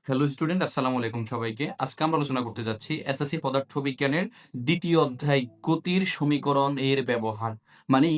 Hello student, আসসালামু আলাইকুম সবাইকে। আজকে আমরা আলোচনা করতে যাচ্ছি এসএসসি পদার্থবিজ্ঞানের দ্বিতীয় অধ্যায় গতির সমীকরণ এর ব্যবহার। মানে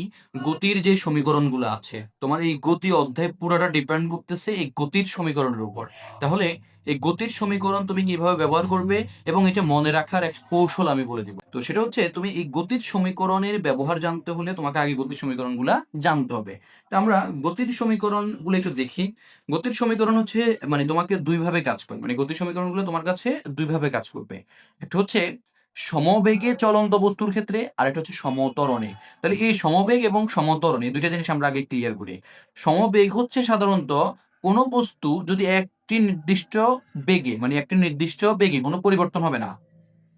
গতির যে সমীকরণগুলো আছে, তোমার এই গতি অধ্যায় পুরোটা ডিপেন্ড করতেছে এই গতির সমীকরণের উপর। তাহলে এই গতির সমীকরণ তুমি কিভাবে ব্যবহার করবে এবং এটা মনে রাখার এক কৌশল আমি বলে দিব। তো সেটা হচ্ছে, তুমি এই গতির সমীকরণের ব্যবহার জানতে হলে তোমাকে আগে গতির সমীকরণগুলা জানতে হবে। তো আমরা গতির সমীকরণগুলো একটু দেখি। গতির সমীকরণ হচ্ছে, মানে তোমাকে দুইভাবে কাজ করবে, মানে গতির সমীকরণগুলো তোমার কাছে দুইভাবে কাজ করবে। একটা হচ্ছে সমবেগে চলন্ত বস্তুর ক্ষেত্রে, আর একটা হচ্ছে সমত্বরণে। তাহলে এই সমবেগ এবং সমত্বরণ এই দুইটা জিনিস আমরা আগে ক্লিয়ার করি। সমবেগ হচ্ছে সাধারণত কোনো বস্তু যদি একটি নির্দিষ্ট বেগে, মানে একটি নির্দিষ্ট বেগে কোনো পরিবর্তন হবে না,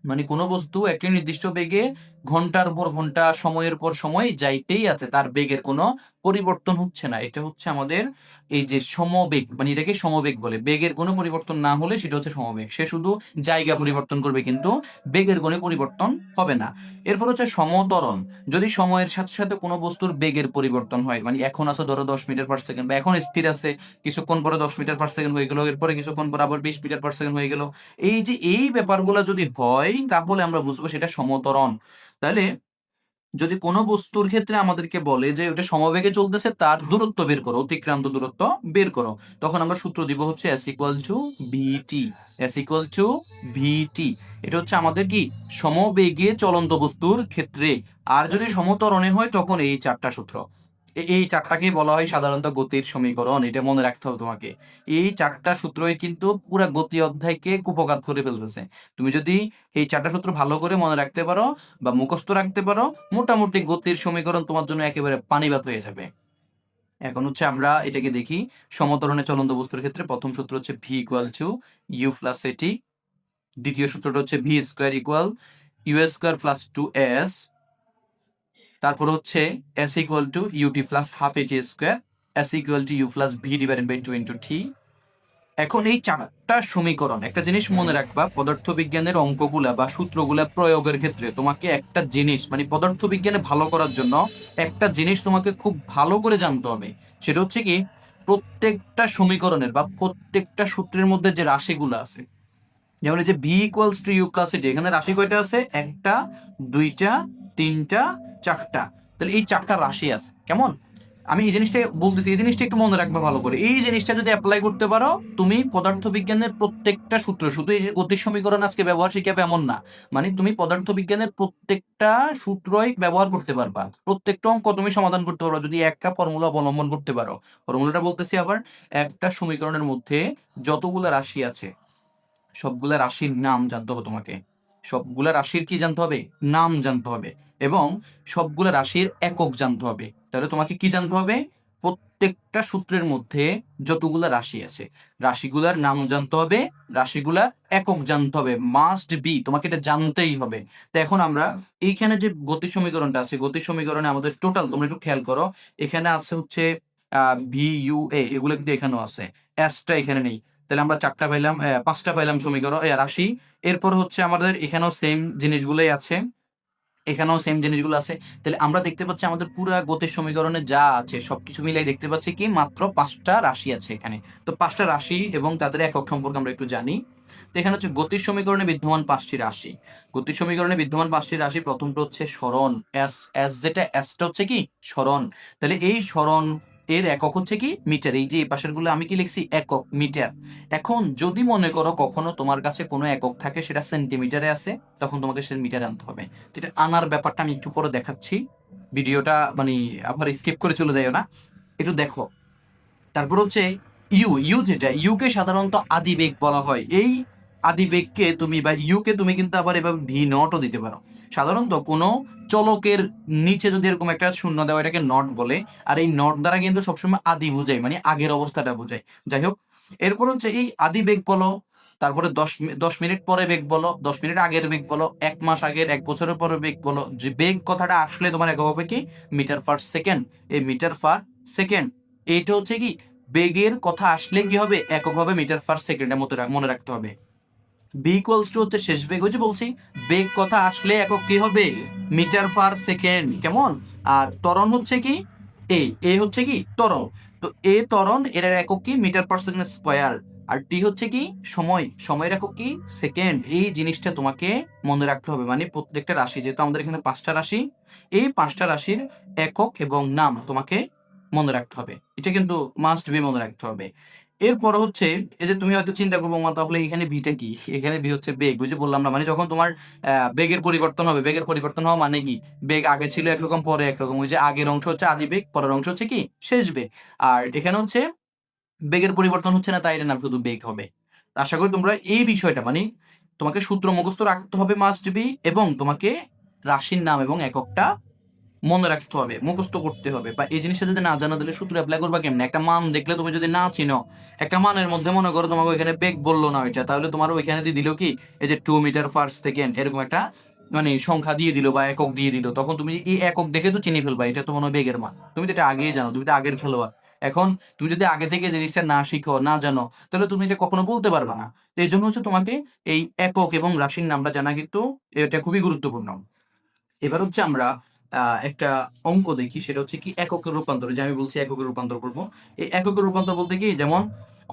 মানে কোনো বস্তু একটি নির্দিষ্ট বেগে ঘন্টার পর ঘন্টা সময়ের পর সময় যাইতেই আছে, তার বেগের কোনো পরিবর্তন হচ্ছে না, এটা হচ্ছে আমাদের এই যে সমবেগ। মানে এটাকে সমবেগ বলে। বেগের কোনো পরিবর্তন না হলে সেটা হচ্ছে সমবেগ। সে শুধু জায়গা পরিবর্তন করবে, কিন্তু বেগের কোনো পরিবর্তন হবে না। এরপর হচ্ছে সমত্বরণ। যদি সময়ের সাথে সাথে কোনো বস্তুর বেগের পরিবর্তন হয়, মানে এখন আছে ধরো 10 মিটার পার সেকেন্ড, বা এখন স্থির আছে, কিছুক্ষণ পরে 10 মিটার পার সেকেন্ড হয়ে গেল, এরপরে কিছুক্ষণ পরে আবার 20 মিটার পার সেকেন্ড হয়ে গেল, এই যে এই ব্যাপারগুলো যদি হয় তাহলে আমরা বুঝবো সেটা সমত্বরণ। তাহলে যদি কোনো বস্তুর ক্ষেত্রে আমাদেরকে বলে যে ওটা সমবেগে চলতেছে, তার দূরত্ব বের করো, অতিক্রান্ত দূরত্ব বের করো, তখন আমরা সূত্র দিব হচ্ছে S equal to VT. S equal to VT, এটা হচ্ছে আমাদের কি সমবেগে চলন্ত বস্তুর ক্ষেত্রে। আর যদি সমত্বরণে হয় তখন এই চারটা সূত্র, এই চারটাকে বলা হয় সাধারণত গতির সমীকরণ। এটা মনে রাখতে হবে তোমাকে। এই চারটা সূত্রই কিন্তু পুরো গতি অধ্যায়কে কুপকাত করে ফেলতেছে। তুমি যদি এই চারটা সূত্র ভালো করে মনে রাখতে পারো বা মুখস্থ রাখতে পারো, মোটামুটি গতির সমীকরণ তোমার জন্য একেবারে পানিভাত হয়ে যাবে। এখন হচ্ছে আমরা এটাকে দেখি। সমত্বরণে চলন্ত বস্তুর ক্ষেত্রে প্রথম সূত্র হচ্ছে V equal to you plus AT. দ্বিতীয় সূত্রটা হচ্ছে V square equal U square plus two S. তারপর হচ্ছে S equal to UT plus half AT square. S equal to you plus V divided by two into T. এখন এই চারটা সমীকরণ, একটা জিনিস মনে রাখবা, পদার্থবিজ্ঞানের অঙ্কগুলা বা সূত্রগুলা প্রয়োগের ক্ষেত্রে তোমাকে একটা জিনিস, মানে পদার্থবিজ্ঞানে ভালো করার জন্য একটা জিনিস তোমাকে খুব ভালো করে জানতে হবে। সেটা হচ্ছে কি, প্রত্যেকটা সমীকরণের বা প্রত্যেকটা সূত্রের মধ্যে যে রাশিগুলো আছে, যেমন এই যে v equals to you plus a t, এখানে রাশি কয়টা আছে? একটা, দুইটা, তিনটা, চারটা। তাহলে এই চারটা রাশি আছে। কেমন? আমি এই জিনিসটা বলতেছি, এই জিনিসটা একটু মনে রাখবে ভালো করে। এই জিনিসটা যদি অ্যাপ্লাই করতে পারো, তুমি পদার্থবিজ্ঞানের প্রত্যেকটা সূত্র, শুধু এই যে গতির সমীকরণ আজকে ব্যবহার শিখাবে এমন না, মানে তুমি পদার্থবিজ্ঞানের প্রত্যেকটা সূত্রই ব্যবহার করতে পারবা, প্রত্যেকটা অঙ্ক তুমি সমাধান করতে পারবা যদি একটা ফর্মুলা অবলম্বন করতে পারো। ফর্মুলাটা বলতেছি আবার, একটা সমীকরণের মধ্যে যতগুলো রাশি আছে সবগুলা রাশির নাম জানতে হবে তোমাকে। সবগুলা রাশির কি জানতে হবে? নাম জানতে হবে। এবং সবগুলা রাশির একক জানতে হবে। তাহলে তোমাকে কি জানতে হবে? প্রত্যেকটা সূত্রের মধ্যে যতগুলা রাশি আছে, রাশিগুলার নাম জানতে হবে, রাশিগুলার একক জানতে হবে। মাস্ট বি, তোমাকে এটা জানতেই হবে। তো এখন আমরা এইখানে যে গতি সমীকরণটা আছে, গতি সমীকরণে আমাদের টোটাল, তোমরা একটু খেয়াল করো, এখানে আছে হচ্ছে ভি ইউ এ, এগুলো কিন্তু এখানেও আছে, এসটা এখানে নেই। তাহলে আমরা চারটা পাইলাম, পাঁচটা পাইলাম সমীকরণ, রাশি। এরপর হচ্ছে আমাদের এখানেও সেম জিনিসগুলোই আছে, এখানেও সেম জিনিসগুলো আছে। তাহলে আমরা দেখতে পাচ্ছি আমাদের পুরো গতির সমীকরণে যা আছে সবকিছু মিলাই দেখতে পাচ্ছি কি মাত্র পাঁচটা রাশি আছে এখানে। তো পাঁচটা রাশি এবং তাদের একক সম্পর্কে আমরা একটু জানি। তো এখানে হচ্ছে গতির সমীকরণে বিদ্যমান পাঁচটি রাশি। গতির সমীকরণে বিদ্যমান পাঁচটি রাশি, প্রথমটা হচ্ছে সরণ, এস। এস যেটা, এসটা হচ্ছে কি সরণ। তাহলে এই সরণ এর একক হচ্ছে কি মিটার। এই যে এই পাশের গুলো আমি কি লিখছি? একক, মিটার। এখন যদি মনে করো কখনো তোমার কাছে কোনো একক থাকে, সেটা সেন্টিমিটারে আছে, তখন তোমাকে সে মিটারে আনতে হবে। তো এটা আনার ব্যাপারটা আমি একটু পরে দেখাচ্ছি। ভিডিওটা মানে আবার স্কিপ করে চলে যাইও না, একটু দেখো। তারপর হচ্ছে ইউ। ইউ যেটা, ইউকে সাধারণত আদিবেগ বলা হয়। এই আদিবেগকে তুমি বা ইউকে তুমি কিন্তু আবার এভাবে ভি নটও দিতে পারো। সাধারণত কোনো চলকের নিচে যদি এরকম একটা শূন্য দেওয়া, এটাকে নট বলে। আর এই নট দ্বারা কিন্তু সবসময় আদি বোঝায়, মানে আগের অবস্থাটা বোঝায়। যাই হোক, এরপর হচ্ছে এই আদি বেগ বলো, তারপরে 10 মিনিট পরে বেগ বলো, 10 মিনিট আগের বেগ বলো, 1 মাস আগের, 1 বছরের পরে বেগ বলো। যে বেগ কথাটা আসলে তোমার একক হবে কি মিটার পার সেকেন্ড। এই মিটার পার সেকেন্ড, এইটা হচ্ছে কি বেগের কথা আসলে কি হবে? একক হবে মিটার পার সেকেন্ডের মতো মনে রাখতে হবে। বি ইকুয়ালস টু হচ্ছে শেষ বেগ, ওই যে বলছি বেগ কথা আসলে একক কি হবে? Metre per second. কেমন? আর ত্বরণ হচ্ছে কি এ, এ হচ্ছে কি ত্বরণ। তো এ ত্বরণ, এর একক কি মিটার পার সেকেন্ড স্কোয়ার। আর টি হচ্ছে কি সময়, সময়ের একক কি সেকেন্ড। এই জিনিসটা তোমাকে মনে রাখতে হবে, মানে প্রত্যেকটা রাশি, যেহেতু আমাদের এখানে 5টা রাশি, এই 5টা রাশির একক এবং নাম তোমাকে মনে রাখতে হবে, এটা কিন্তু মাস্ট বি মনে রাখতে হবে। এরপর হচ্ছে এই যে তুমি হয়তো চিন্তা করবো মা তাহলে এখানে ভিটা কি, এখানে ভি হচ্ছে বেগ, বুঝে বললাম না, মানে যখন তোমার বেগের পরিবর্তন হবে, বেগের পরিবর্তন হওয়া মানে কি, বেগ আগে ছিল একরকম পরে একরকম, ওই যে আগের অংশ হচ্ছে আদি বেগ, পরের অংশ হচ্ছে কি শেষ বেগ। আর এখানে হচ্ছে বেগের পরিবর্তন হচ্ছে না, তাই এর নাম শুধু বেগ হবে। আশা করি তোমরা এই বিষয়টা, মানে তোমাকে সূত্র মুখস্থ রাখতে হবে মাস্ট বি, এবং তোমাকে রাশির নাম এবং এককটা মনে রাখতে হবে, মুখস্থ করতে হবে। বা এই জিনিসটা যদি না জানো তাহলে সূত্র অ্যাপ্লাই করবা কেমনে? একটা মান দেখলে তুমি যদি না চিনো, একটা মানের মধ্যে মনে করো তোমাকে ওইখানে বেগ বললো না ওইটা, তাহলে তোমার ওইখানে দিয়ে দিল কি এই যে 2 মিটার/সেকেন্ড, এরকম একটা মানে সংখ্যা দিয়ে দিল বা একক দিয়ে দিল, তখন তুমি এই একক দেখে তো চিনি ফেলবা এটা তো মনে হয় বেগের মান। তুমি তো এটা আগেই জানো, তুমি তো আগের খেলোয়াড়। এখন তুমি যদি আগে থেকে জিনিসটা না শিখো, না জানো, তাহলে তুমি এটা কখনো বলতে পারবা না। তো এই জন্য হচ্ছে তোমাকে এই একক এবং রাশির নামটা জানা কিন্তু এটা খুবই গুরুত্বপূর্ণ। এবার হচ্ছে আমরা একটা অঙ্ক দেখি, সেটা হচ্ছে কি এককের রূপান্তর, যে আমি বলছি এককের রূপান্তর করবো। এই এককের রূপান্তর বলতে কি, যেমন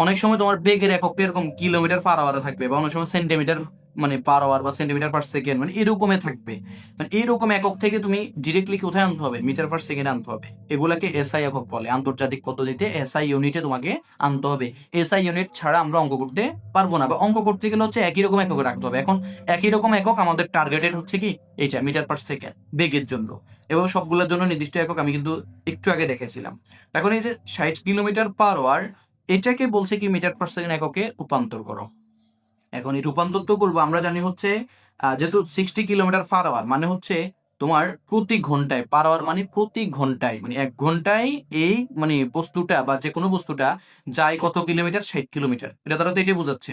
অনেক সময় তোমার বেগের এককটা এরকম কিলোমিটার/আওয়ারে থাকবে, বা অনেক সময় সেন্টিমিটার মানে পার আওয়ার বা সেন্টিমিটার/সেকেন্ড, মানে এরকমে থাকবে। মানে এইরকম একক থেকে তুমি ডিরেক্টলি কোথায় আনতে হবে, মিটার/সেকেন্ড আনতে হবে। এগুলাকে এসআই একক বলে, আন্তর্জাতিক পদ্ধতিতে এসআই ইউনিটে তোমাকে আনতে হবে। এসআই ইউনিট ছাড়া আমরা অঙ্ক করতে পারবো না, বা অঙ্ক করতে গেলে হচ্ছে একই রকম একক রাখতে হবে। এখন একই রকম একক আমাদের টার্গেটেড হচ্ছে কি এইটা, মিটার/সেকেন্ড বেগের জন্য, এবং সবগুলোর জন্য নির্দিষ্ট একক আমি কিন্তু একটু আগে দেখেছিলাম। এখন এই যে 60 কিলোমিটার/আওয়ার, এটাকে বলছে কি মিটার/সেকেন্ড এককে রূপান্তর করো। এখন এই রূপান্তর তো করবো, আমরা জানি হচ্ছে যেহেতু 60 কিলোমিটার/আওয়ার মানে হচ্ছে তোমার প্রতি ঘন্টায়, পার আওয়ার মানে প্রতি ঘন্টায়, মানে 1 ঘন্টায় এই মানে বস্তুটা বা যে কোনো বস্তুটা যায় কত কিলোমিটার, 60 কিলোমিটার, এটা দ্বারা তো এটাই বোঝাচ্ছে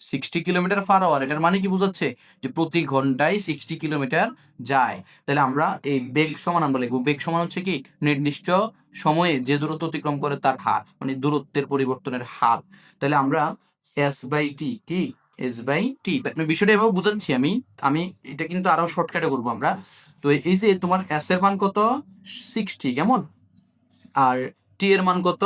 60 কিলোমিটার/আওয়ার। এটার মানে কি বোঝাচ্ছে যে প্রতি ঘন্টায় 60 কিলোমিটার যায়। তাহলে আমরা এই বেগ সমান আমরা লিখবো, বেগ সমান হচ্ছে কি নির্দিষ্ট সময়ে যে দূরত্ব অতিক্রম করে তার হার, মানে দূরত্বের পরিবর্তনের হার। তাহলে আমরা s/t কি s/t, বিষয়টা এভাবে বুঝাচ্ছি আমি আমি এটা কিন্তু আরো শর্টকাটে করবো আমরা। তো এই যে তোমার s এর মান কত 60, কেমন, আর টি এর মান কত,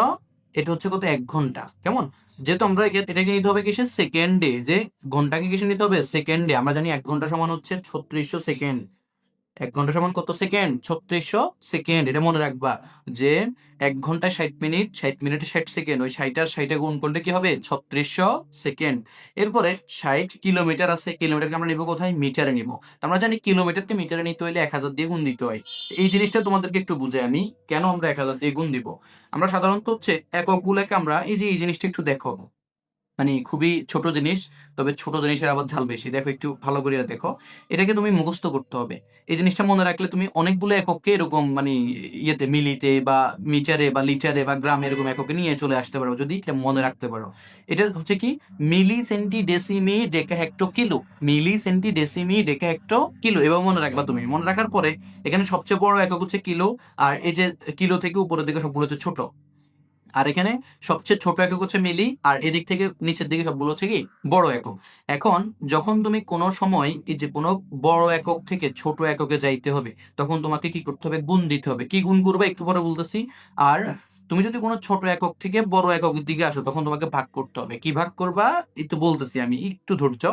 এটা হচ্ছে কত 1 ঘন্টা, কেমন। যেহেতু আমরা এটাকে নিতে হবে কিসে, সেকেন্ডে, যে ঘন্টাকে কিসে নিতে হবে, সেকেন্ডে। আমরা জানি 1 ঘন্টা সমান হচ্ছে 3600 সেকেন্ড। 1 ঘন্টা সমান কত সেকেন্ড, 3600 সেকেন্ড। এটা মনে রাখবা যে 1 ঘন্টায় 60 মিনিট, 60 মিনিটে 60 সেকেন্ড, ওই 60 আর 60 গুণ করলে কি হবে 3600 সেকেন্ড। এরপরে 60 কিলোমিটার আছে, কিলোমিটারকে আমরা নিবো কোথায়, মিটারে নিবো। আমরা জানি কিলোমিটারকে মিটারে নিতে হলে 1000 দিয়ে গুণ দিতে হয়। এই জিনিসটা তোমাদেরকে একটু বুঝাই আমি, কেন আমরা 1000 দিয়ে গুণ দিব। আমরা সাধারণত হচ্ছে এককগুলোকে আমরা এই যে এই জিনিসটা একটু দেখো, মানে খুবই ছোট জিনিস, তবে ছোট জিনিসের আবার ঝাল বেশি। দেখো একটু ভালো করে দেখো, এটাকে তুমি মুখস্থ করতে হবে। এই জিনিসটা মনে রাখলে তুমি অনেকগুলো এককে এরকম মানে ইয়েতে মিলিতে বা মিটারে বা লিটারে বা গ্রামে এরকম এককে নিয়ে চলে আসতে পারো, যদি এটা মনে রাখতে পারো। এটা হচ্ছে কি মিলি সেন্টি ডেসিমি ডেকা হেক্টো কিলো, মিলি সেন্টি ডেসিমি ডেকা হেক্টো কিলো, এবার মনে রাখবা তুমি। মনে রাখার পরে এখানে সবচেয়ে বড় একক হচ্ছে কিলো, আর এই যে কিলো থেকে উপরের দিকে সবগুলো হচ্ছে ছোট, আর এখানে সবচেয়ে ছোট একক হচ্ছে মিলি, আর এদিক থেকে নিচের দিকে সবগুলো হচ্ছে কি বড় একক। এখন যখন তুমি কোনো সময় এই যে কোনো বড় একক থেকে ছোট এককে যাইতে হবে, তখন তোমাকে কি করতে হবে, গুণ দিতে হবে। কি গুণ করবে একটু পরে বলতেছি। আর তুমি যদি কোনো ছোট একক থেকে বড় এককের দিকে আসো, তখন তোমাকে ভাগ করতে হবে। কি ভাগ করবা একটু বলতেছি আমি, একটু ধৈর্য।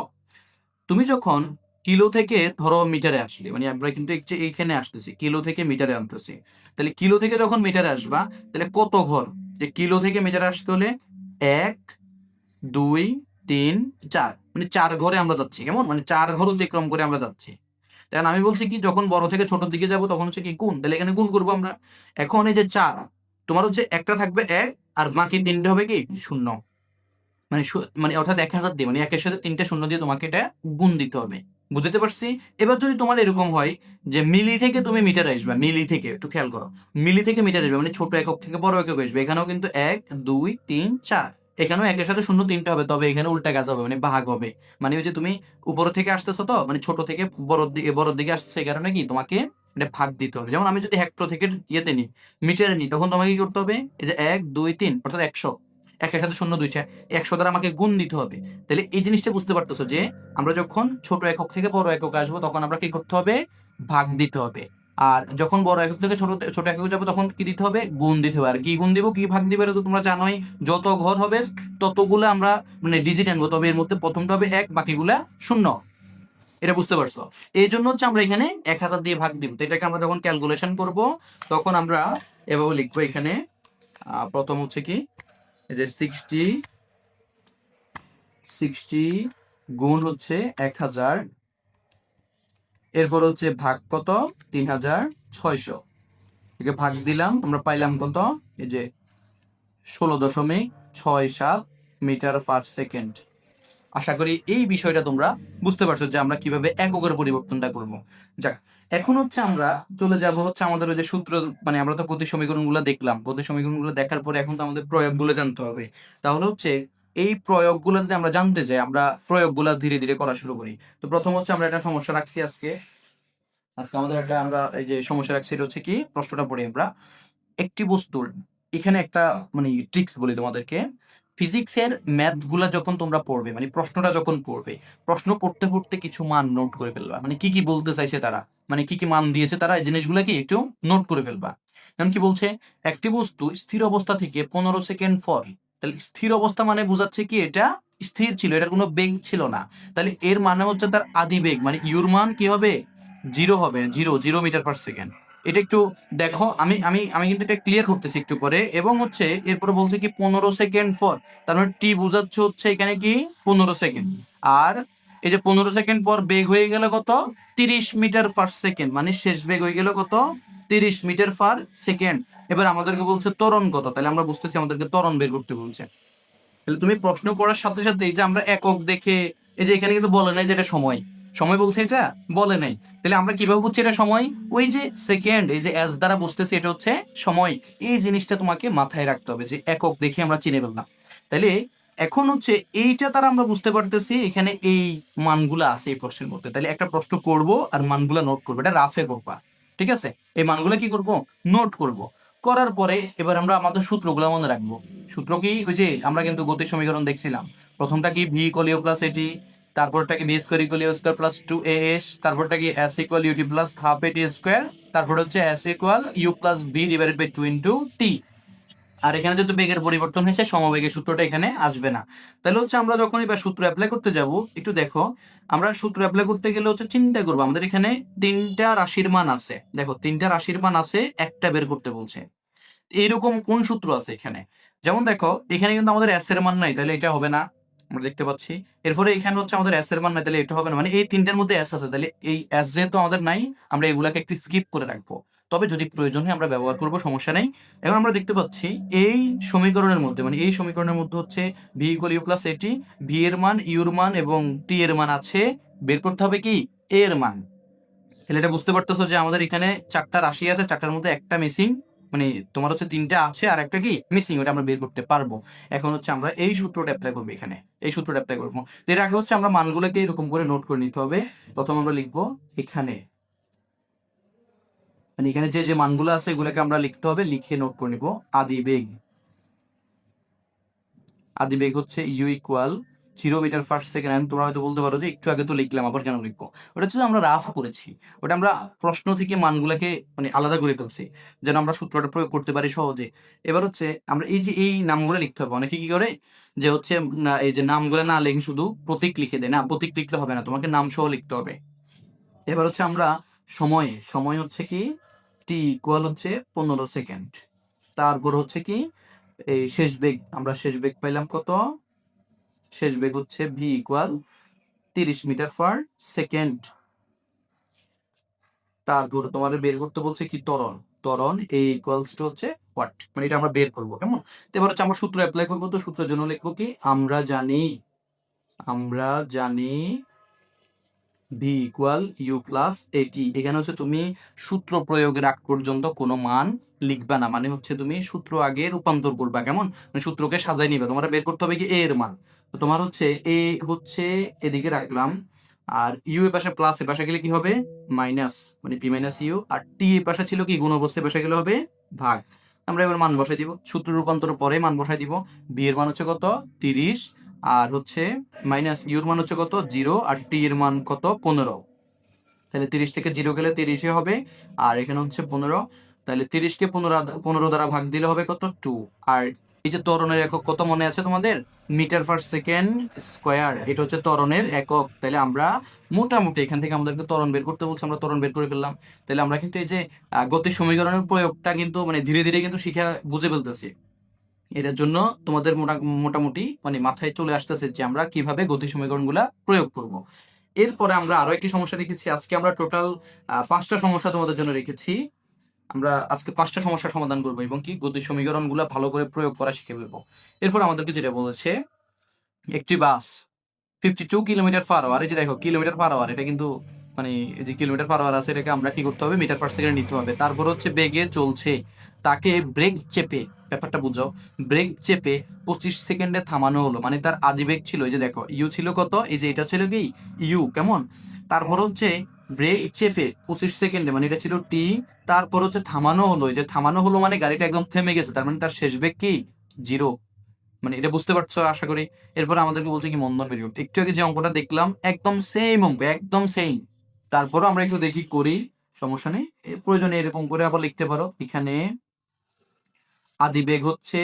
তুমি যখন কিলো থেকে ধরো মিটারে আসলে, মানে আমরা কিন্তু এইখানে আসতেছি কিলো থেকে মিটারে আনতেছি, তাহলে কিলো থেকে যখন মিটারে আসবা, তাহলে কত ঘর, যে কিলো থেকে মিটারে আসতে হলে 1 2 3 4, মানে 4 ঘরে আমরা যাচ্ছি, কেমন, মানে 4 ঘর অতিক্রম করে আমরা যাচ্ছি। তখন আমি বলছি কি যখন বড় থেকে ছোট দিকে যাব তখন হচ্ছে কি গুণ, তাহলে এখানে গুণ করবো আমরা। এখন এই যে 4, তোমার হচ্ছে একটা থাকবে 1, আর বাকি 3টে হবে কি 0, মানে মানে অর্থাৎ 1000 দিয়ে, মানে 1-এর সাথে 3টে 0 দিয়ে তোমাকে এটা গুণ দিতে হবে। বুঝতে পারছি। এবার যদি তোমার এরকম হয় যে মিলি থেকে তুমি মিটারে আসবা, মিলি থেকে একটু খেয়াল করো, মিলি থেকে মিটারে আসবে, মানে ছোট একক থেকে বড় একক আসবে। এখানেও কিন্তু 1 2 3 4, এখানেও 1-এর সাথে 0 3টে হবে, তবে এখানে উল্টা কাজ হবে, মানে ভাগ হবে। মানে ওই যে তুমি উপর থেকে আসতেছো, তো মানে ছোট থেকে বড়র দিকে আসতেছো, এই কারণে কি তোমাকে এটা ভাগ দিতে হবে। যেমন আমি যদি হেক্টর থেকে ইয়েতে নিই, মিটারে নিই, তখন তোমাকে কি করতে হবে, এই যে 1 2 3 অর্থাৎ 100, 1-এর সাথে 0 2টা, 100 দ্বারা আমাকে গুণ দিতে হবে। তাহলে এই জিনিসটা বুঝতে পারতেছো যে আমরা যখন ছোট একক থেকে বড় একক আসবো, তখন আমরা কি করতে হবে, ভাগ দিতে হবে। আর যখন বড় একক থেকে ছোট ছোট একক যাবে তখন কি দিতে হবে, গুণ দিতে হবে। আর কি গুণ দিব, কি ভাগ দিবে, এটা তো তোমরা জানোই, যত ঘর হবে ততগুলো আমরা মানে ডিজিট আনবো, তবে এর মধ্যে প্রথমটা হবে 1, বাকিগুলা 0। এটা বুঝতে পারছো? এই জন্য হচ্ছে আমরা এখানে 1000 দিয়ে ভাগ দিব। তো এটাকে আমরা যখন ক্যালকুলেশন করব তখন আমরা এভাবে লিখবো এখানে। প্রথম হচ্ছে কি, এই যে 60 গুণ হচ্ছে 1000, এরপর হচ্ছে ভাগ কত, 3600, একে ভাগ দিলাম, আমরা পাইলাম কত, এই যে 16.67 মিটার পার সেকেন্ড। আশা করি এই বিষয়টা তোমরা বুঝতে পারছো যে আমরা কিভাবে এককের পরিবর্তনটা করবো। যাক, এখন হচ্ছে আমরা চলে যাব হচ্ছে আমাদের ওই যে সূত্র, মানে আমরা তো গতি সমীকরণগুলো দেখলাম, গতি সমীকরণগুলো দেখার পরে এখন তো আমাদের প্রয়োগগুলো জানতে হবে। তাহলে হচ্ছে এই প্রয়োগগুলো যদি আমরা জানতে চাই, আমরা প্রয়োগগুলো ধীরে ধীরে করা শুরু করি। তো প্রথম হচ্ছে আমরা একটা সমস্যা রাখছি আজকে। আমাদের একটা, আমরা এই যে সমস্যা রাখছি, এটা হচ্ছে কি, প্রশ্নটা পড়ি আমরা। একটি বস্তুর, এখানে একটা মানে ট্রিক্স বলি তোমাদেরকে। ফিজিক্সের ম্যাথ গুলা যখন তোমরা পড়বে, মানে প্রশ্নটা যখন পড়বে, প্রশ্ন পড়তে পড়তে কিছু মান নোট করে ফেলবা, মানে কি কি বলতে চাইছে তারা, মানে কি কি মান দিয়েছে তারা, এই জিনিসগুলা কি একটু নোট করে ফেলবা। যেমন কি বলছে, একটি বস্তু স্থির অবস্থা থেকে 15 সেকেন্ড পর, তাহলে স্থির অবস্থা মানে বোঝাচ্ছে কি এটা স্থির ছিল, এটার কোনো বেগ ছিল না। তাহলে এর মানে হচ্ছে তার আদি বেগ, মানে ইউর মান কি হবে, 0 হবে, 0 মিটার পার সেকেন্ড। এটা একটু দেখো, আমি আমি আমি কিন্তু এটা ক্লিয়ার করতেছি একটু পরে। এবং হচ্ছে এরপরে বলছে কি 15 সেকেন্ড পর, তার মানে টি বোঝাচ্ছে হচ্ছে এখানে কি 15 সেকেন্ড। আর এই যে 15 সেকেন্ড পর বেগ হয়ে গেল কত, 30 মিটার পার সেকেন্ড, মানে শেষ বেগ হয়ে গেল কত, 30 মিটার পার সেকেন্ড। এবার আমাদেরকে বলছে ত্বরণ কত, তাহলে আমরা বুঝতেছি আমাদেরকে ত্বরণ বের করতে বলছে। তাহলে তুমি প্রশ্ন পড়ার সাথে সাথে এই যে আমরা একক দেখে, এই যে এখানে কিন্তু বলে নাই যে এটা সময়, সময় বলছে এটা বলে নাই, তাহলে আমরা কিভাবে বুঝছি এটা সময়, ওই যে সেকেন্ড, এই যে এস দ্বারা বুঝতেছি এটা হচ্ছে সময়। এই জিনিসটা তোমাকে মাথায় রাখতে হবে যে একক দেখে আমরা চিনে ফেললাম। তাহলে এখন হচ্ছে এইটা তারা আমরা বুঝতে পারতেছি এখানে এই মানগুলা আছে এই প্রশ্নের মধ্যে। তাহলে একটা প্রশ্ন করব আর মানগুলা নোট করবো, এটা রাফে করবা, ঠিক আছে? এই মানগুলা কি করব, নোট করব। করার পরে এবার আমরা আমাদের সূত্রগুলো মনে রাখবো। সূত্র কি, ওই যে আমরা কিন্তু গতির সমীকরণ দেখছিলাম, প্রথমটা কি V equal U plus AT, তারপরটা কি V square equal U square plus 2as, তারপরটা কি S equal UT plus half AT square, তারপর হচ্ছে S equal U plus B divided by 2 into T. আর এখানে যেহেতু বেগের পরিবর্তন হয়েছে, সমবেগের সূত্রটা এখানে আসবে না। তাহলে হচ্ছে আমরা যখন এবার সূত্র অ্যাপ্লাই করতে যাব, একটু দেখো, আমরা সূত্র অ্যাপ্লাই করতে গেলে হচ্ছে চিন্তা করবো, আমাদের এখানে 3টা রাশির মান আছে, দেখো 3টা রাশির মান আছে, একটা বের করতে বলছে। এইরকম কোন সূত্র আছে এখানে, যেমন দেখো এখানে কিন্তু আমাদের এস এর মান নাই, তাহলে এটা হবে না, আমরা দেখতে পাচ্ছি। এরপরে এখানে হচ্ছে আমাদের এস এর মান নাই, তাহলে এটা হবে না, মানে এই 3টার মধ্যে এস আছে, তাহলে এই এস যেহেতু আমাদের নাই, আমরা এগুলাকে একটু স্কিপ করে রাখবো। তবে যদি প্রয়োজন হয় আমরা ব্যবহার করবো, সমস্যা নেই। এখন আমরা দেখতে পাচ্ছি এই সমীকরণের মধ্যে, মানে এই সমীকরণের মধ্যে হচ্ছে ভি ইকুয়াল ইউ প্লাস এটি, ভি এর মান, ইউর মান এবং টি এর মান আছে, বের করতে হবে কি এ এর মান। তাহলে এটা বুঝতে পারতেছো যে আমাদের এখানে 4টা রাশি আছে, 4টার মধ্যে একটা মিসিং, মানে তোমার হচ্ছে 3টা আছে আর একটা কি মিসিং, ওটা আমরা বের করতে পারবো। এখন হচ্ছে আমরা এই সূত্রটা অ্যাপ্লাই করবো, এখানে এই সূত্রটা অ্যাপ্লাই করবো। এর আগে হচ্ছে আমরা মানগুলোকে এরকম করে নোট করে নিতে হবে। প্রথম আমরা লিখবো এখানে, মানে এখানে যে যে মানগুলো আছে এগুলোকে আমরা লিখতে হবে, লিখে নোট করে নিব। আদি বেগ, আদি বেগ হচ্ছে u equal 0 metre per second. তোমরা হয়তো বলতে পারো যে একটু আগে তো লিখলাম, আবার কেন লিখবো? ওটা হচ্ছে আমরা রাফ করেছি, ওটা আমরা প্রশ্ন থেকে মানগুলাকে মানে আলাদা করে ফেলছি, যেন আমরা সূত্রটা প্রয়োগ করতে পারি সহজে। এবার হচ্ছে আমরা এই যে এই নামগুলো লিখতে হবে, অনেকে কি করে যে হচ্ছে এই যে নামগুলো না লিখে শুধু প্রতীক লিখে দেয়, না প্রতীক লিখলে হবে না, তোমাকে নাম সহ লিখতে হবে। এবার হচ্ছে আমরা সময়, সময় হচ্ছে কি টি ইকুয়াল হচ্ছে 15 সেকেন্ড। তারপর হচ্ছে কি এই শেষ বেগ, আমরা শেষ বেগ পাইলাম কত, শেষ বেগ হচ্ছে V equal 30 metre per second. তারপর তোমার বের করতে বলছে কি ত্বরণ, ত্বরণ এ ইকুয়ালস টু হচ্ছে হোয়াট, মানে এটা আমরা বের করবো, কেমন? তো এবার হচ্ছে আমরা সূত্র অ্যাপ্লাই করবো। তো সূত্রের জন্য লিখবো কি, আমরা জানি, আমরা জানি v equal U plus a t. এখানে হচ্ছে তুমি সূত্র প্রয়োগের আগ পর্যন্ত কোনো মান লিখবা না, মানে হচ্ছে তুমি সূত্র আগে রূপান্তর করবা, কেমন, মানে সূত্রকে সাজাই নিবে। তোমার বের করতে হবে কি এ এর মান। তো তোমার হচ্ছে এ হচ্ছে এদিকে রাখলাম, আর ইউ এর পাশে প্লাস, এর পাশে গেলে কি হবে মাইনাস, মানে পি মাইনাস ইউ। আর টি এর পাশে ছিল কি গুণ অবস্থায়, পাশে গেলে হবে ভাগ। আমরা এবার মান বসাই দিব, সূত্র রূপান্তর পরে মান বসাই দিব। বি এর মান হচ্ছে কত 30, আর হচ্ছে মাইনাস ইউর মান হচ্ছে কত 0, আর টি এর মান কত 15। তাহলে 30 থেকে 0 গেলে 30 হবে, আর এখানে হচ্ছে 15, তাহলে 30কে 15 দ্বারা ভাগ দিলে হবে কত 2। আর এই যে ত্বরণের একক কত মনে আছে তোমাদের? মিটার পার সেকেন্ড স্কোয়ার, এটা হচ্ছে ত্বরণের একক। তাহলে আমরা মোটামুটি এখান থেকে আমাদেরকে ত্বরণ বের করতে বলছে, আমরা ত্বরণ বের করে ফেললাম। তাহলে আমরা কিন্তু এই যে গতির সমীকরণের প্রয়োগটা কিন্তু মানে ধীরে ধীরে কিন্তু শিখে বুঝে ফেলতেছি। এটার জন্য তোমাদের মোটামুটি মানে মাথায় চলে আসতেছে যে আমরা কিভাবে গতি সমীকরণগুলা প্রয়োগ করব। এরপরে আমরা আরো একটি সমস্যা রেখেছি। আজকে আমরা টোটাল 5টা সমস্যা তোমাদের জন্য রেখেছি। আমরা আজকে 5টা সমস্যার সমাধান করবো এবং কি গতি সমীকরণগুলো ভালো করে প্রয়োগ করা শিখে ফেলবো। এরপর আমাদেরকে যেটা বলেছে, একটি বাস 52 কিলোমিটার পার আওয়ার, এই যে দেখো কিলোমিটার পার আওয়ার, এটা কিন্তু মানে এই যে কিলোমিটার পার আওয়ার আছে, এটাকে আমরা কি করতে হবে মিটার পার সেকেন্ড নিতে হবে। তারপর হচ্ছে বেগে চলছে, তাকে ব্রেক চেপে, ব্যাপারটা বুঝো, ব্রেক চেপে 25 সেকেন্ডে থামানো হলো। মানে তার আদি বেগ ছিল, এই যে দেখো ইউ ছিল কত, এই যে এটা ছিল কি ইউ, কেমন। তারপর হচ্ছে ব্রেক চেপে 25 সেকেন্ডে, মানে এটা ছিল টি। তারপর হচ্ছে থামানো হলো, এই যে থামানো হলো মানে গাড়িটা একদম থেমে গেছে, তার মানে তার শেষ বেগ কি 0। মানে এটা বুঝতে পারছো আশা করি। এরপর আমাদেরকে বলছে কি মন্দন বের করতে। একটু আগে যে অঙ্কটা দেখলাম একদম সেম অঙ্ক, একদম সেম। তারপরও আমরা একটু দেখি করি, সমস্যা নেই। প্রয়োজনে এরকম করে আবার লিখতে পারো। এখানে আদি বেগ হচ্ছে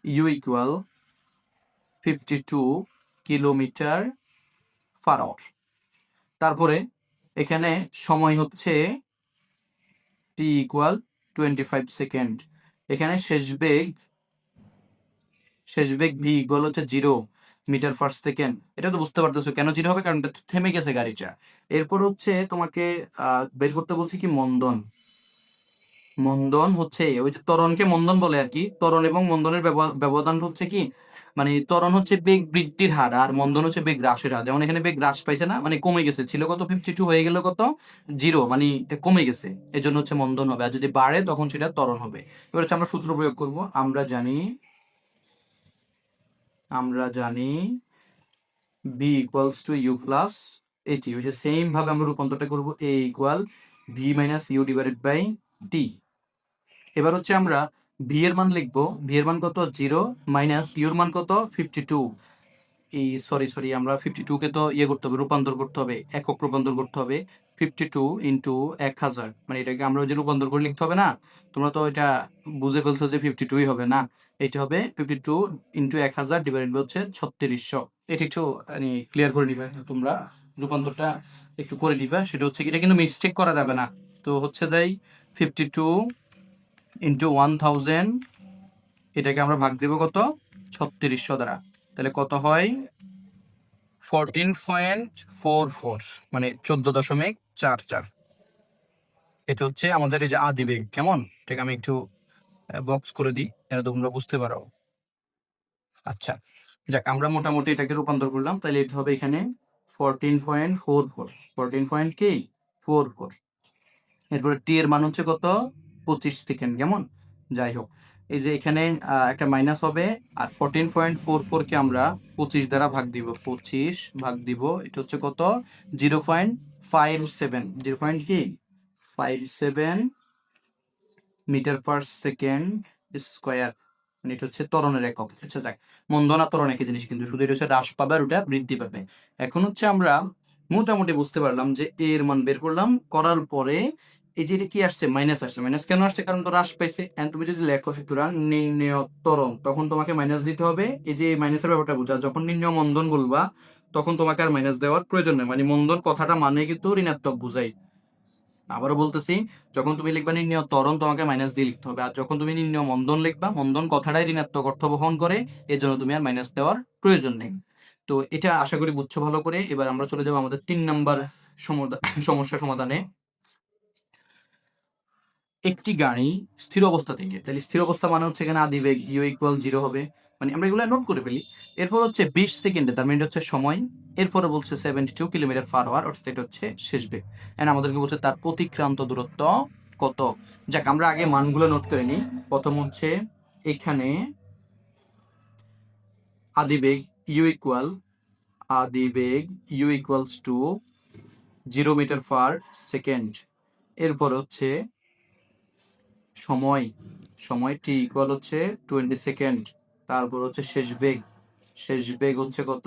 u equal 52 kilometre per hour. তারপরে এখানে সময় হচ্ছে টি ইকুয়াল 25 সেকেন্ড। এখানে শেষ বেগ ভি ইকুয়াল হচ্ছে 0 মিটার পার সেকেন্ড। এটা তো বুঝতে পারতেছো কেন 0 হবে, কারণ এটা থেমে গেছে গাড়িটা। এরপর হচ্ছে তোমাকে বের করতে বলছি কি মন্দন। মন্দন হচ্ছে ওই যে ত্বরণকে মন্দন বলে আর কি। ত্বরণ এবং মন্দনের ব্যবধান হচ্ছে কি, মানে ত্বরণ হচ্ছে বেগ বৃদ্ধির হার আর মন্দন হচ্ছে বেগ হ্রাসের হার। যেমন এখানে বেগ হ্রাস পাইছে না, মানে কমে গেছে, ছিল কত 52 হয়ে গেল কত 0, মানে এটা কমে গেছে, এই জন্য হচ্ছে মন্দন হবে। আর যদি বাড়ে তখন সেটা ত্বরণ হবে। এবার হচ্ছে আমরা সূত্র প্রয়োগ করব। আমরা জানি V equals to you plus AT, ওই যে সেম ভাবে আমরা রূপান্তরটা করব, A equal V minus U divided by T. এবার হচ্ছে আমরা ভি এর মান লিখবো, ভি এর মান কত 0 মাইনাস ইউর মান কত 52। এই সরি আমরা 52 কে তো করতে হবে, রূপান্তর করতে হবে, একক রূপান্তর করতে হবে। 52 ইন্টু 1000, মানে এটাকে আমরা ওই যে রূপান্তর করে লিখতে হবে না। তোমরা তো এটা বুঝে ফেলছো যে 52ই হবে না, এটা হবে 52 ইন্টু 1000 ডিভাইডেড হচ্ছে 3600। এটা একটু মানে ক্লিয়ার করে নিবে তোমরা, রূপান্তরটা একটু করে নিবা। সেটা হচ্ছে কি, এটা কিন্তু মিস্টেক করা যাবে না। তো হচ্ছে তাই 52 ইন্টু 1000, এটাকে আমরা ভাগ দেবো কত 3600 দ্বারা। তাহলে কত হয় 14.44, মানে 14.44। এটা হচ্ছে আমাদের এই যে আদি বেগ, কেমন। এটাকে আমি একটু বক্স করে দিই যেন তোমরা বুঝতে পারো। আচ্ছা, যাক আমরা মোটামুটি এটাকে রূপান্তর করলাম। তাহলে এটা হবে এখানে 14.44, 14.44। এরপরে টি এর মান হচ্ছে কত 25 সেকেন্ড, কেমন। যাই হোক, এই যে এখানে একটা মাইনাস হবে, আর 14.44 কে আমরা 25 দ্বারা ভাগ দিব, 25 ভাগ দিব, এটা হচ্ছে কত 0.57, 0.57 মিটার পার সেকেন্ড স্কোয়ার, মানে এটা হচ্ছে ত্বরণের একক। আচ্ছা যাক, মন্দন আর ত্বরণ একই জিনিস, কিন্তু শুধু এটা হচ্ছে হ্রাস পাবে আর ওটা বৃদ্ধি পাবে। এখন হচ্ছে আমরা মোটামুটি বুঝতে পারলাম যে এর মান বের করলাম, করার পরে এই যে এটা কি আসছে মাইনাস আসছে। মাইনাস কেন আসছে, কারণ তো হ্রাস পাইছে। এন্ড তুমি যদি লেখো সুতরাং নির্ণেয় ত্বরণ, তখন তোমাকে মাইনাস দিতে হবে। এই যে মাইনাসের ব্যাপারটা বোঝা, যখন নির্ণেয় মন্দন বলবা তখন তোমাকে আর মাইনাস দেওয়ার প্রয়োজন নেই। মানে মন্দন কথাটা মানে কিন্তু ঋণাত্মক বুঝাই। আবারও বলতেছি, যখন তুমি লিখবা নির্ণেয় ত্বরণ তোমাকে মাইনাস দিয়ে লিখতে হবে, আর যখন তুমি নির্ণেয় মন্দন লিখবা, মন্দন কথাটাই ঋণাত্মক অর্থ বহন করে, এর জন্য তুমি আর মাইনাস দেওয়ার প্রয়োজন নেই। তো এটা আশা করি বুঝছো ভালো করে। এবার আমরা চলে যাবো আমাদের 3 নাম্বার সমস্যা সমাধানে। একটি গাড়ি স্থির অবস্থা থেকে, তাহলে স্থির অবস্থা মানে হচ্ছে এখানে আদি বেগ ইউ ইকুয়াল 0 হবে, মানে আমরা এগুলো নোট করে ফেলি। এরপর হচ্ছে 20 সেকেন্ডে, তার মানে হচ্ছে সময়। এরপরে বলছে 72 কিলোমিটার পার আওয়ার, অর্থাৎ এটা হচ্ছে শেষ বেগ। এন্ড আমাদেরকে বলছে তার অতিক্রান্ত দূরত্ব কত। যাক আমরা আগে মানগুলো নোট করে নিই। প্রথম হচ্ছে এখানে আদি বেগ U equals to 0 metre per second. এরপর হচ্ছে সময় টি ইকুয়াল হচ্ছে 20 সেকেন্ড। তারপর হচ্ছে শেষ বেগ হচ্ছে কত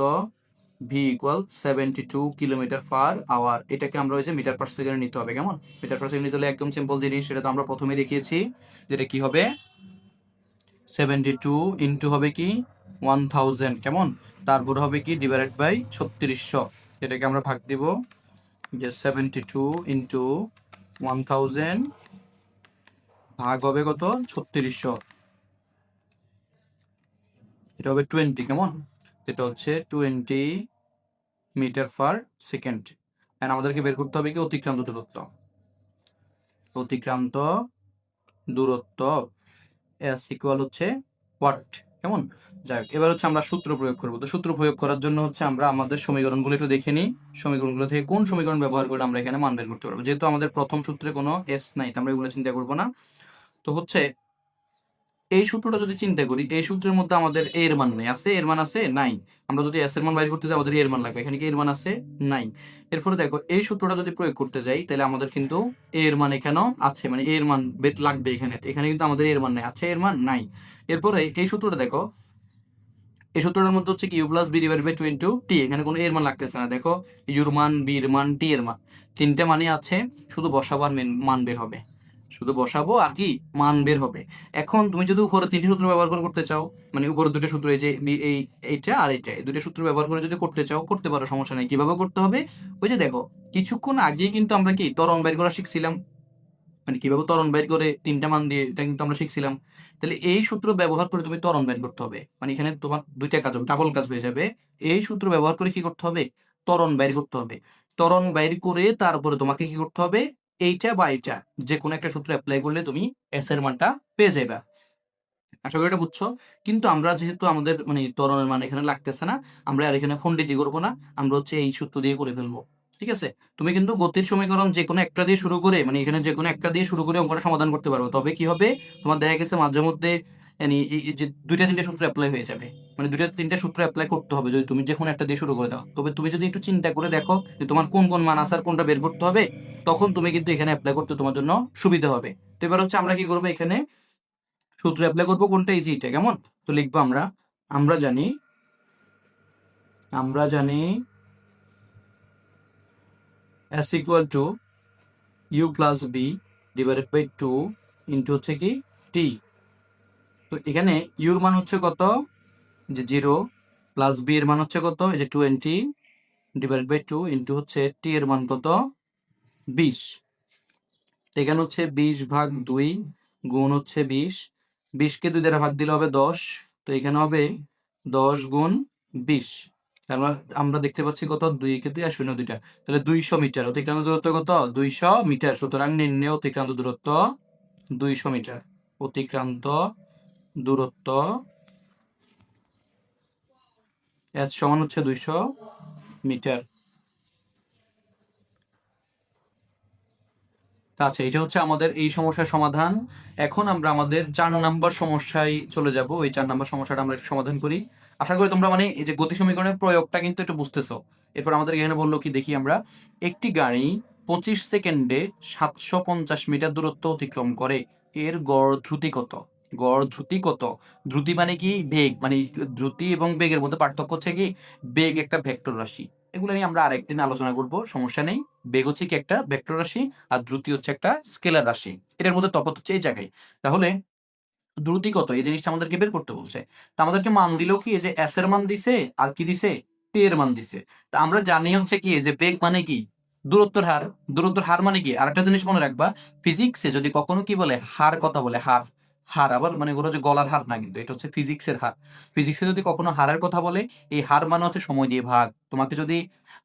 v equal 72 kilometre per hour. এটাকে আমরা ওই যে মিটার পার সেকেন্ড নিতে হবে। কেমন? মিটার পার সেকেন্ড নিতে হলে একদম সিম্পল জিনিস, সেটা তো আমরা প্রথমে দেখিয়েছি, যেটা কি হবে 72 ইন্টু হবে কি 1000, কেমন, তারপর হবে কি ডিভাইডেড বাই 3600। এটাকে আমরা ভাগ দিব যে 72 ইন্টু 1000 ভাগ হবে কত 3600, এটা হবে 20, কেমন, যেটা হচ্ছে 20 মিটার পার সেকেন্ড। এন্ড আমাদেরকে বের করতে হবে কি অতিক্রান্ত দূরত্ব। অতিক্রান্ত দূরত্ব এস ইকুয়াল হচ্ছে ওয়াট, কেমন। যাই হোক, এবার হচ্ছে আমরা সূত্র প্রয়োগ করবো। তো সূত্র প্রয়োগ করার জন্য হচ্ছে আমরা আমাদের সমীকরণগুলো একটু দেখে নিই। সমীকরণগুলো থেকে কোন সমীকরণ ব্যবহার করে আমরা এখানে মান বের করতে পারবো। যেহেতু আমাদের প্রথম সূত্রে কোনো এস নাই, তো আমরা এগুলো চিন্তা করবো না। তো হচ্ছে এই সূত্রটা যদি চিন্তা করি, এই সূত্রের মধ্যে আমাদের এর মান নেই, আছে এর মান আছে নাই। আমরা যদি এস এর মান বাইর করতে যাই আমাদের এর মান লাগবে, এখানে কি এর মান আছে নাই। এরপরে দেখো এই সূত্রটা যদি প্রয়োগ করতে যাই তাহলে আমাদের কিন্তু এর মান এখানেও আছে, মানে এর মান লাগবে এখানে। এখানে কিন্তু আমাদের এর মান নাই, আছে এর মান নাই। এরপরে এই সূত্রটা দেখো, এই সূত্রটার মধ্যে হচ্ছে কি U plus V divide by 2 into T, এখানে কোনো এর মান লাগতেছে না। দেখো ইউর মান, বির মান, টি এর মান, তিনটে মানই আছে, শুধু বসাবো আর মান বের হবে, শুধু বসাবো আর কি মান বের হবে। এখন তুমি যদি উপরে তিনটে সূত্র ব্যবহার করে করতে চাও, মানে উপরে দুটো সূত্র, এই যে এইটা আর এইটা, এই দুটো সূত্র ব্যবহার করে যদি করতে চাও করতে পারো, সমস্যা নেই। কিভাবে করতে হবে, ওই যে দেখো কিছুক্ষণ আগেই কিন্তু আমরা কি ত্বরণ বের করা শিখছিলাম, মানে কিভাবে ত্বরণ বের করে তিনটা মান দিয়ে, এটা কিন্তু আমরা শিখছিলাম। তাহলে এই সূত্র ব্যবহার করে তুমি ত্বরণ বের করতে হবে, মানে এখানে তোমার দুইটা কাজ হবে, ডাবল কাজ হয়ে যাবে। এই সূত্র ব্যবহার করে কি করতে হবে, ত্বরণ বের করতে হবে। ত্বরণ বের করে তারপরে তোমাকে কি করতে হবে, এইটা বা এইটা যে কোনো একটা সূত্র অ্যাপ্লাই করলে তুমি এস এর মানটা পেয়ে যাবে। আশা করি এটা বুঝছো। কিন্তু আমরা যেহেতু আমাদের মানে ত্বরণের মান এখানে লাগতেছে না, আমরা আর এখানে খন্ডিতি করবো না, আমরা হচ্ছে এই সূত্র দিয়ে করে ফেলবো। ঠিক আছে, তুমি কিন্তু গতির সমীকরণ যে কোনো একটা দিয়ে শুরু করে, মানে এখানে যে কোনো একটা দিয়ে শুরু করে অঙ্কটা সমাধান করতে পারবো। তবে কি হবে, তোমার দেখা গেছে মাঝে মধ্যে মানে এই যে দুইটা তিনটা সূত্র অ্যাপ্লাই হয়ে যাবে, মানে দুইটা তিনটা সূত্র অ্যাপ্লাই করতে হবে যদি তুমি যে কোনো একটা দিয়ে শুরু করে দাও। তবে তুমি যদি একটু চিন্তা করে দেখো যে তোমার কোন কোন মান আসার কোনটা বের করতে হবে, তখন তুমি কিন্তু এখানে অ্যাপ্লাই করতে তোমার জন্য সুবিধা হবে। তো এবার হচ্ছে আমরা কি করবো, এখানে সূত্র অ্যাপ্লাই করবো কোনটা, এই যে এটা, কেমন। তো লিখবো আমরা, আমরা জানি, আমরা জানি s equal to you plus B divided by 2 into হচ্ছে কি টি। তো এখানে ইউর মান হচ্ছে কত, যে 0, প্লাস বি এর মান হচ্ছে কত, এই যে 20 ডিভাইডেড বাই 2 ইন্টু হচ্ছে টি এর মান কত 20। এখানে হচ্ছে 20/2 গুণ হচ্ছে 20, 20কে 2 দ্বারা ভাগ দিলে হবে 10। তো এখানে হবে 10 গুণ 20। তারপর আমরা দেখতে পাচ্ছি কত, 2 কে 2 আর 0 2টা, তাহলে 200 মিটার। অতিক্রান্ত দূরত্ব কত, 200 মিটার। সুতরাং নির্ণয় অতিক্রান্ত দূরত্ব 200 মিটার। অতিক্রান্ত দূরত্ব এস সমান হচ্ছে 200 মিটার। আচ্ছা, এটা হচ্ছে আমাদের এই সমস্যার সমাধান। এখন আমরা আমাদের 4 নম্বর সমস্যায় চলে যাব। ওই 4 নম্বর সমস্যাটা আমরা একটু সমাধান করি। আশা করি তোমরা মানে এই যে গতি সমীকরণের প্রয়োগটা কিন্তু একটু বুঝতেছো। এরপর আমাদের এখানে বললো কি দেখি আমরা, একটি গাড়ি 25 সেকেন্ডে 750 মিটার দূরত্ব অতিক্রম করে, এর গড় দ্রুতি কত। গড় দ্রুতি কত, দ্রুতি মানে কি বেগ, মানে দ্রুতি এবং বেগের মধ্যে পার্থক্য হচ্ছে কি বেগ একটা ভেক্টর রাশি। এগুলো নিয়ে আমরা আরেকদিন আলোচনা করব, সমস্যা নেই। বেগ হচ্ছে কি একটা ভেক্টর রাশি, আর দ্রুতি হচ্ছে একটা স্কেলার রাশি, এটার মধ্যে তফাৎ হচ্ছে এই জায়গায়। তাহলে দ্রুতি কত এই জিনিসটা আমাদেরকে বের করতে বলছে। তা আমাদেরকে মান দিলেও কি, এই যে এস এর মান দিছে আর কি দিছে, টি এর মান দিছে। তা আমরা জানি হচ্ছে কি যে বেগ মানে কি দূরত্বের হার। দূরত্বের হার মানে কি, আর একটা জিনিস মনে রাখবা, ফিজিক্সে যদি কখনো কি বলে হার কথা বলে, হার, হার আবার মানে ওগুলো যে গলার হার না, কিন্তু এটা হচ্ছে ফিজিক্সের হার। ফিজিক্সে যদি কখনো হারের কথা বলে, এই হার মানে হচ্ছে সময় দিয়ে ভাগ। তোমাকে যদি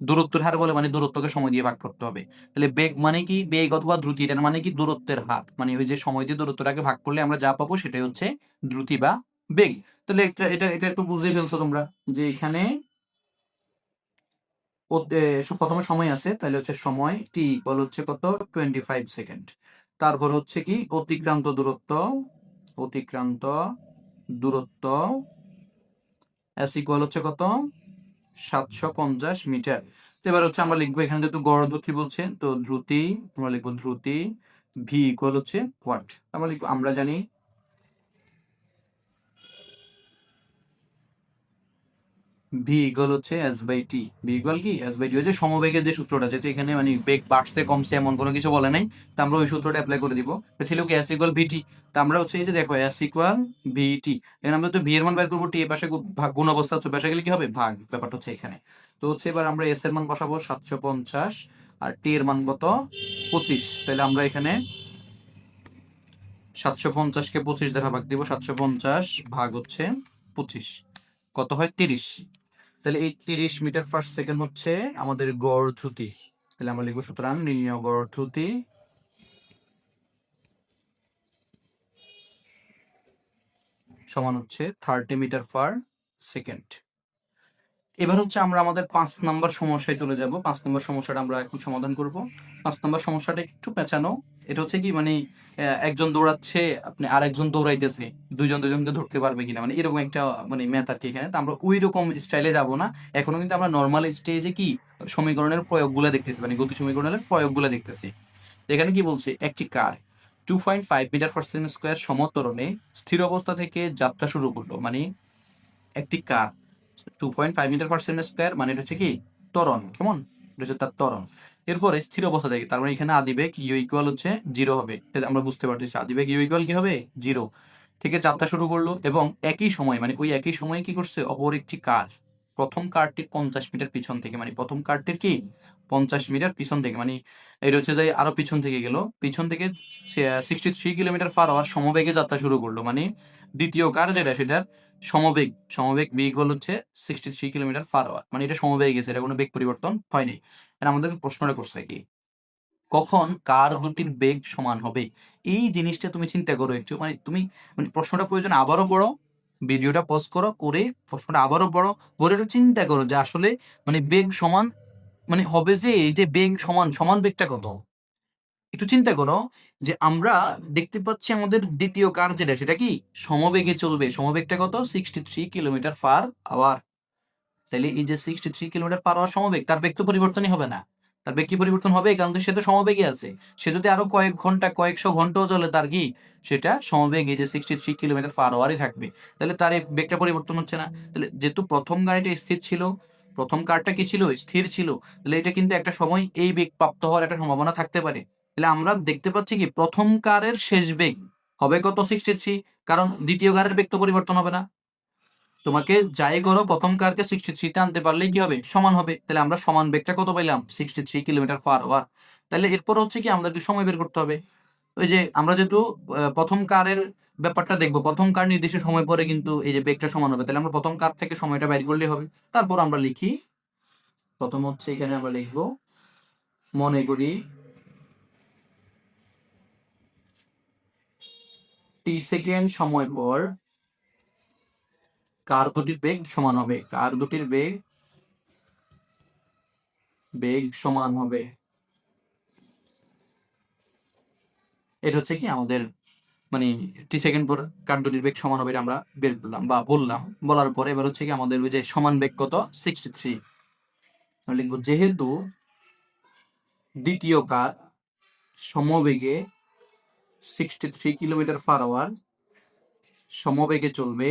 দূরত্বের হার বলে, মানে দূরত্বকে সময় দিয়ে ভাগ করতে হবে। তাহলে বেগ মানে কি, বেগ অথবা দ্রুতি, এটার মানে কি দূরত্বের হার, মানে ওই যে সময় দিয়ে দূরত্বটাকে ভাগ করলে আমরা যা পাবো সেটাই হচ্ছে দ্রুতি বা বেগ। তাহলে এটা এটা এটা একটু বুঝে ফেলছো তোমরা, যে এখানে প্রথমে সময় আছে, তাহলে হচ্ছে সময় টি ইকুয়াল হচ্ছে কত 25 সেকেন্ড। তারপর হচ্ছে কি অতিক্রান্ত দূরত্ব, অতিক্রান্ত দূরত্ব এস ইকুয়াল হচ্ছে কত 750 মিটার। তো এবার হচ্ছে আমরা লিখবো এখানে যেহেতু গড় দ্রুতি বলছে, তো দ্রুতি আমরা লিখবো দ্রুতি ভি ইকুয়াল হচ্ছে ওয়াট। আমরা লিখবো, আমরা জানি ভি ইকুয়াল হচ্ছে s by t. V equal কি এস বাই টি, ওই যে সমবেগের যে সূত্রটা, যেহেতু এখানে মানে বেগ বাড়ছে কমছে এমন কোনো কিছু বলে নাই, তো আমরা ওই সূত্রটা অ্যাপ্লাই করে দিব। তো ছিল কি এস ইকুয়াল ভিটি, তো আমরা হচ্ছে এই যে দেখো এস ইকুয়াল ভিটি, এখানে আমরা তো ভি এর মান বের করবো, টি এর পাশে ভাগ গুণ অবস্থা হচ্ছে, পাশে গেলে কি হবে ভাগ, ব্যাপারটা হচ্ছে এখানে। তো হচ্ছে এবার আমরা এস এর মান বসাবো 750, আর টি এর মান কত 25। তাহলে আমরা এখানে 750-কে 25 দ্বারা ভাগ দিব, 750 ভাগ হচ্ছে 25, কত হয় 30। তাহলে এই 30 মিটার পার সেকেন্ড হচ্ছে আমাদের গড় দ্রুতি। তাহলে আমরা লিখবো সুতরাং নির্ণয় গড় দ্রুতি সমান হচ্ছে 30 মিটার পার সেকেন্ড। এবার হচ্ছে আমরা আমাদের 5 নম্বর সমস্যায় চলে যাব। 5 নম্বর সমস্যাটা আমরা এখন সমাধান করব। 5 নম্বর সমস্যাটা একটু পেঁচানো। এটা হচ্ছে কি মানে একজন দৌড়াচ্ছে, আপনি আর একজন দৌড়াইতেছে, দুইজন দুজনকে ধরতে পারবে কিনা, মানে এরকম একটা মানে ম্যাথ আর কি। এখানে তো আমরা ওই রকম স্টাইলে যাব না, এখনো কিন্তু আমরা নর্মাল স্টেজে কি সমীকরণের প্রয়োগগুলো দেখতেছি, মানে গতি সমীকরণের প্রয়োগগুলো দেখতেছি। এখানে কি বলছে, একটি কার 2.5 মিটার পার সেকেন্ড স্কোয়ার সমত্বরণে স্থির অবস্থা থেকে যাত্রা শুরু করলো। মানে একটি কার 2.5 মিটার পার সেকেন্ড স্কোয়ার, মানে এটা হচ্ছে কি ত্বরণ, কেমন, এটা হচ্ছে তার ত্বরণ। এরপরে স্থির অবস্থা থেকে, তার মানে এখানে আদিবেগ ইউ ইকুয়াল হচ্ছে 0 হবে, আমরা বুঝতে পারতেছি আদিবেগ ইউ ইকুয়াল কি হবে 0 থেকে যাত্রা শুরু করলো, এবং একই সময় মানে ওই একই সময়ে কি করছে, অপর একটি কার প্রথম কারটির 50 মিটার পিছন থেকে, মানে প্রথম কারটির কি 50 মিটার পিছন থেকে, মানে এটা হচ্ছে যে আরো পিছন থেকে গেল, পিছন থেকে 63 কিলোমিটার পার আওয়ার সমবেগে যাত্রা শুরু করলো। মানে দ্বিতীয় কার যেটা, সেটার সমবেগ, সমবেগ বি ইকুয়াল হচ্ছে 63 কিলোমিটার পার আওয়ার, মানে এটা সমবেগে গেছে, এটা কোনো বেগ পরিবর্তন হয়নি। আর আমাদের প্রশ্নটা করছে কি, কখন কার দুটির বেগ সমান হবে। এই জিনিসটা তুমি চিন্তা করো একটু, মানে তুমি মানে প্রশ্নটা প্রয়োজন আবারও পড়ো, ভিডিওটা পজ করো, করে প্রশ্নটা আবারও পড়ো, পরে একটু চিন্তা করো যে আসলে মানে বেগ সমান মানে হবে যে এই যে বেগ সমান, সমান বেগটা কত। একটু চিন্তা করো যে আমরা দেখতে পাচ্ছি আমাদের দ্বিতীয় কার যেটা, সেটা কি সমবেগে চলবে, সমবেগটা কত 63 কিলোমিটার পার আওয়ার। তাহলে এই যে 63 কিলোমিটার পার আওয়ার সমবেগ, তার বেগ তো পরিবর্তনই হবে না, তার বেগ কি পরিবর্তন হবে, কারণ তো সে তো সমবেগে আছে। সে যদি আরো কয়েক ঘন্টা কয়েকশো ঘন্টাও চলে, তার কি সেটা সমবেগ এই যে 63 কিলোমিটার পার আওয়ারই থাকবে। তাহলে তার এই বেগটা পরিবর্তন হচ্ছে না। তাহলে যেহেতু প্রথম গাড়িটা স্থির ছিল, প্রথম কারটা কি ছিল স্থির ছিল, তাহলে এটা কিন্তু একটা সময় এই বেগ প্রাপ্ত হওয়ার একটা সম্ভাবনা থাকতে পারে। তাহলে আমরা দেখতে পাচ্ছি কি প্রথম কারের শেষ বেগ হবে কত 63, কারণ দ্বিতীয় কারের বেগ তো পরিবর্তন হবে না। তোমাকে যাই করো প্রথম কারকে 63-তে আনতে পারলেই কি হবে সমান হবে। তাহলে আমরা সমান বেগটা কত পাইলাম 63 কিলোমিটার পার আওয়ার। তাহলে এরপর হচ্ছে কি আমাদেরকে সময় বের করতে হবে। ওই যে আমরা যেহেতু প্রথম কারের ব্যাপারটা দেখবো, প্রথম কার নির্দিষ্ট সময় পরে কিন্তু এই যে বেগটা সমান হবে, তাহলে আমরা প্রথম কার থেকে সময়টা বের করলেই হবে। তারপর আমরা লিখি, প্রথম হচ্ছে এখানে আমরা লিখবো, মনে করি টি সেকেন্ড সময় পর কার দুটির বেগ সমান হবে, কার দুটির বেগ বেগ সমান হবে। এটা হচ্ছে কি আমাদের মানে টি সেকেন্ড পর কার দুটির বেগ সমান হবে, এটা আমরা বের করলাম বা বললাম। বলার পরে এবার হচ্ছে কি আমাদের ওই যে সমান বেগ কত 63, লিখবো যেহেতু দ্বিতীয় কার সমবেগে 63 কিলোমিটার পার আওয়ার সমবেগে চলবে,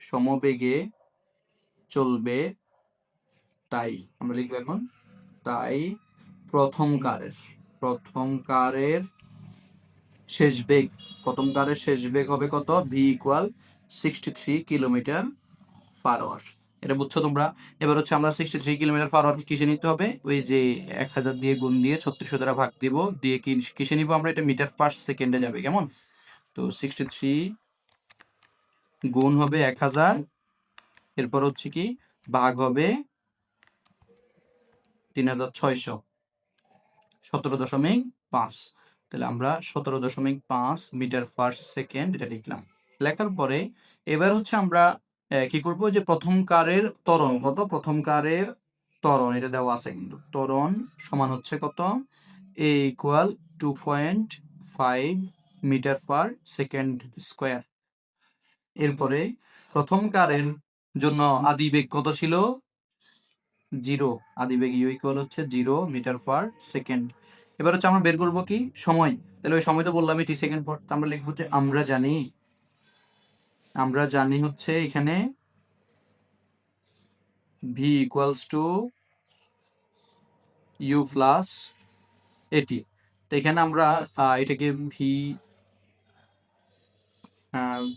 সমবেগে চলবে, তাই আমরা লিখবো এখন, তাই প্রথম কারের, প্রথম কারের শেষ বেগ, প্রথম কারের শেষ বেগ হবে কত v equal 63 kilometre per hour. এটা বুঝছো তোমরা। এবার হচ্ছে আমরা 63 কিলোমিটার পার আওয়ার কিসে নিতে হবে, ওই যে 1000 দিয়ে গুণ দিয়ে 3600 দ্বারা ভাগ দিব, দিয়ে কিসে নিব আমরা, এটা মিটার পার সেকেন্ডে যাবে, কেমন। তো 63 গুণ হবে 1000, এরপর হচ্ছে কি ভাগ হবে 3600, 17.5। তাহলে আমরা 17.5 মিটার পার সেকেন্ড এটা লিখলাম। লেখার পরে এবার হচ্ছে আমরা কি করব, যে প্রথম কারের ত্বরণ কত, প্রথম কারের ত্বরণ এটা দেওয়া আছে কিন্তু, ত্বরণ সমান হচ্ছে কত A equal 2.5 metre per second square. এরপরে প্রথম কারের জন্য আদি বেগ কত ছিল 0, আদি বেগ ইউ ইকুয়াল হচ্ছে 0 মিটার পার সেকেন্ড। এবার হচ্ছে আমরা বের করবো কি সময়, তাহলে ওই সময় তো বললামই টি সেকেন্ড পর, আমরা লিখবো যে আমরা জানি, আমরা জানি হচ্ছে এখানে v equals to you plus a t. তো এখানে আমরা এটাকে ভি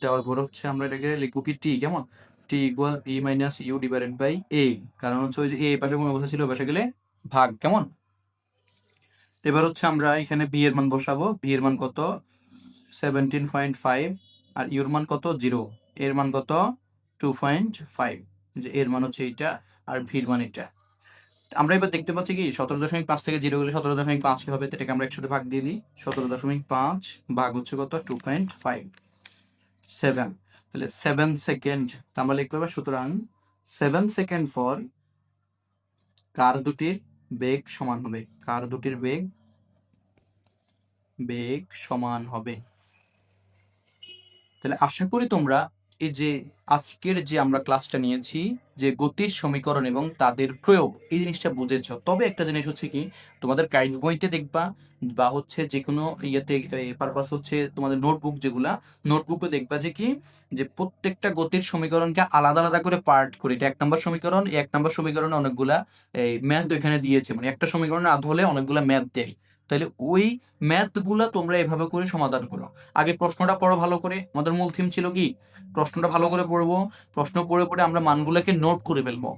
দেওয়ার পর হচ্ছে আমরা এটাকে লিখবো কি টি, কেমন, T equal V minus U divided by A, কারণ হচ্ছে ওই যে এ পাশে কোনো কথা ছিল, পাশে গেলে ভাগ, কেমন। এবার হচ্ছে আমরা এখানে বি এর মান বসাবো। বি এর মান কত, 17.5, আর ইউর মান কত 0, এর মান কত 2.5, যে এর মান হচ্ছে এইটা আর ভির মান এটা। আমরা এবার দেখতে পাচ্ছি কি 17.5 থেকে 0 গেলে 17.5 হবে, এটাকে আমরা একসাথে ভাগ দিয়ে দিই। 17.5 ভাগ হচ্ছে কত 2.57, তাহলে 7 সেকেন্ড আমরা লিখতে হবে। সুতরাং 7 সেকেন্ড পর কার দুটির বেগ সমান হবে, কার দুটির বেগ সমান হবে। তাহলে আশা করি তোমরা এই যে আজকের যে আমরা ক্লাসটা নিয়েছি, যে গতির সমীকরণ এবং তাদের প্রয়োগ, এই জিনিসটা বুঝেছ। তবে একটা জিনিস হচ্ছে কি, তোমাদের গাইড বইতে দেখবা বা হচ্ছে যে কোনো ইয়েতে পারপাস হচ্ছে তোমাদের নোটবুক, যেগুলা নোটবুকে দেখবা যে কি, যে প্রত্যেকটা গতির সমীকরণকে আলাদা আলাদা করে পার্ট করে, এটা 1 নম্বর সমীকরণ, এই 1 নম্বর সমীকরণে অনেকগুলা এই ম্যাথ এখানে দিয়েছে, মানে একটা সমীকরণে আধ হলে অনেকগুলা ম্যাথ দেয়। তাহলে ওই ম্যাথগুলা তোমরা এভাবে করে সমাধান করো। আগে প্রশ্নটা পড়ো ভালো করে, আমাদের মূল থিম ছিল কি, প্রশ্নটা ভালো করে পড়বো, প্রশ্ন পড়ে পড়ে আমরা মানগুলোকে নোট করে ফেলবো,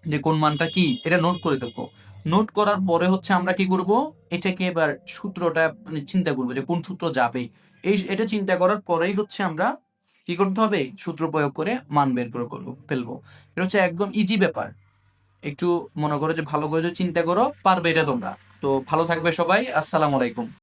যে কোন মানটা কি এটা নোট করে ফেলবো। নোট করার পরে হচ্ছে আমরা কি করব, এটাকে এবার সূত্রটা মানে চিন্তা করবো যে কোন সূত্র যাবে। এটা চিন্তা করার পরেই হচ্ছে আমরা কি করতে হবে, সূত্র প্রয়োগ করে মান বের করে ফেলবো। এটা হচ্ছে একদম ইজি ব্যাপার। একটু মনে করো যে ভালো করে যে চিন্তা করো, পারবে এটা তোমরা। তো ভালো থাকবে সবাই, আসসালামু আলাইকুম।